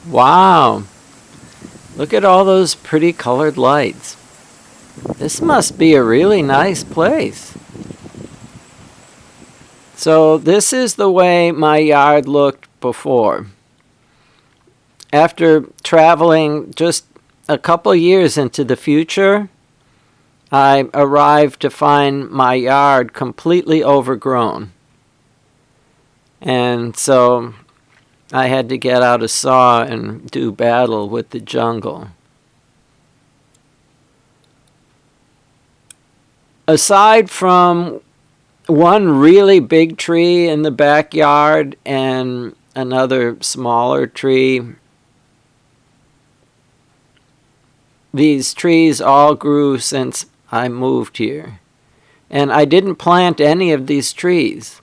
Wow. Look at all those pretty colored lights. This must be a really nice place. So this is the way my yard looked before. After traveling just a couple years into the future, I arrived to find my yard completely overgrown. And so I had to get out a saw and do battle with the jungle. Aside from one really big tree in the backyard and another smaller tree, these trees all grew since I moved here. And I didn't plant any of these trees.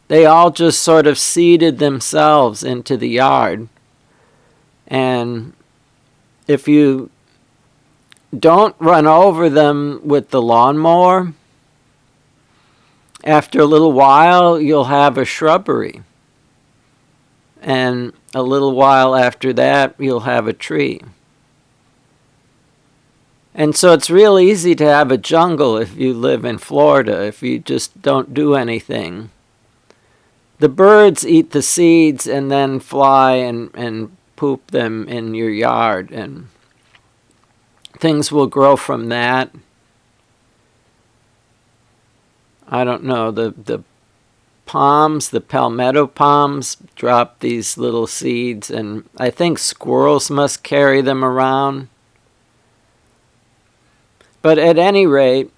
They all just sort of seeded themselves into the yard. And if you don't run over them with the lawnmower, after a little while you'll have a shrubbery. And a little while after that you'll have a tree. And so it's real easy to have a jungle if you live in Florida, if you just don't do anything. The birds eat the seeds and then fly and poop them in your yard, and things will grow from that. I don't know, the palms, the palmetto palms, drop these little seeds, and I think squirrels must carry them around. But at any rate,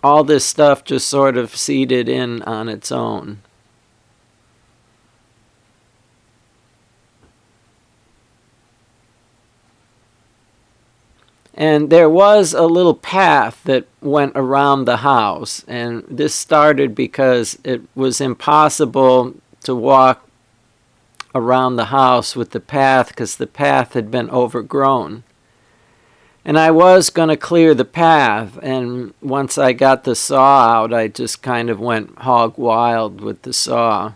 all this stuff just sort of seeded in on its own. And there was a little path that went around the house, and this started because it was impossible to walk around the house with the path because the path had been overgrown. And I was going to clear the path, and once I got the saw out, I just kind of went hog wild with the saw.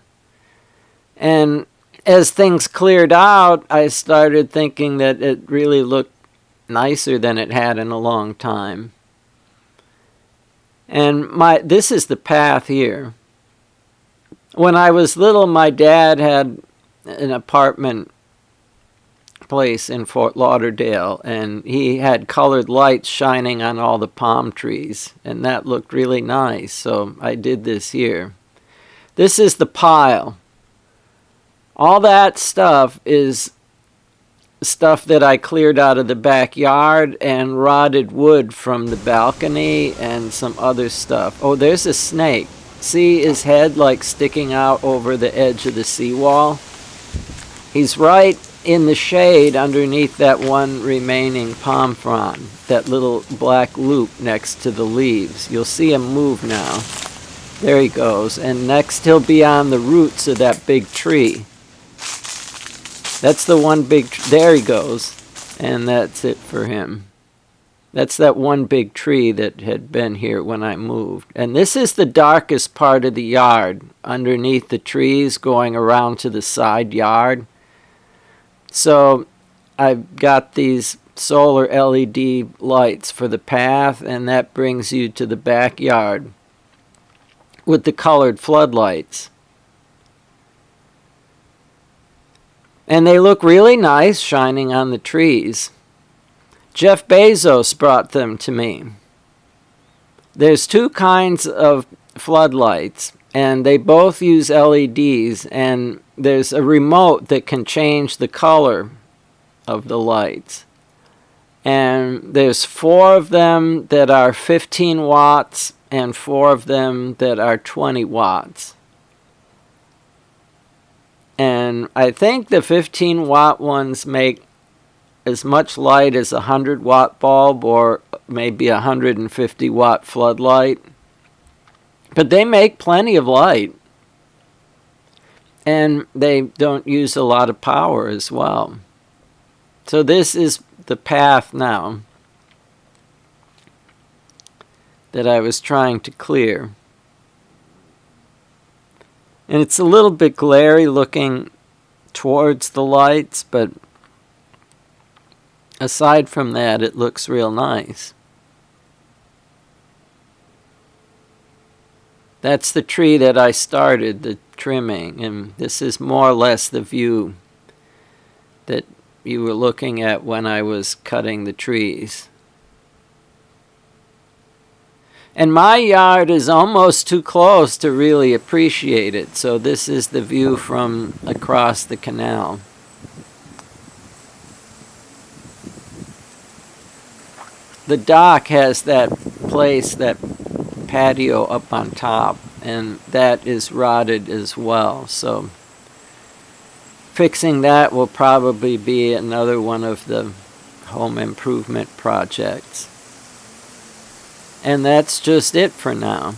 And as things cleared out, I started thinking that it really looked nicer than it had in a long time. And this is the path here. When I was little, my dad had an apartment place in Fort Lauderdale, and he had colored lights shining on all the palm trees, and that looked really nice, so I did this here. This is the pile. All that stuff is stuff that I cleared out of the backyard, and rotted wood from the balcony and some other stuff. Oh, there's a snake. See his head like sticking out over the edge of the seawall? He's right in the shade underneath that one remaining palm frond, that little black loop next to the leaves. You'll see him move now. There he goes. And next he'll be on the roots of that big tree. That's the one big, there he goes, and that's it for him. That's that one big tree that had been here when I moved. And this is the darkest part of the yard, underneath the trees going around to the side yard. So I've got these solar LED lights for the path, and that brings you to the backyard with the colored floodlights. And they look really nice shining on the trees. Jeff Bezos brought them to me. There's two kinds of floodlights, and they both use LEDs, and there's a remote that can change the color of the lights. And there's 4 of them that are 15 watts and 4 of them that are 20 watts. And I think the 15 watt ones make as much light as a 100 watt bulb or maybe a 150 watt floodlight. But they make plenty of light. And they don't use a lot of power as well. So this is the path now that I was trying to clear. And it's a little bit glary looking towards the lights, but aside from that, it looks real nice. That's the tree that I started the trimming, and this is more or less the view that you were looking at when I was cutting the trees. And my yard is almost too close to really appreciate it, so this is the view from across the canal. The dock has that place, that patio up on top, and that is rotted as well, so fixing that will probably be another one of the home improvement projects. And that's just it for now.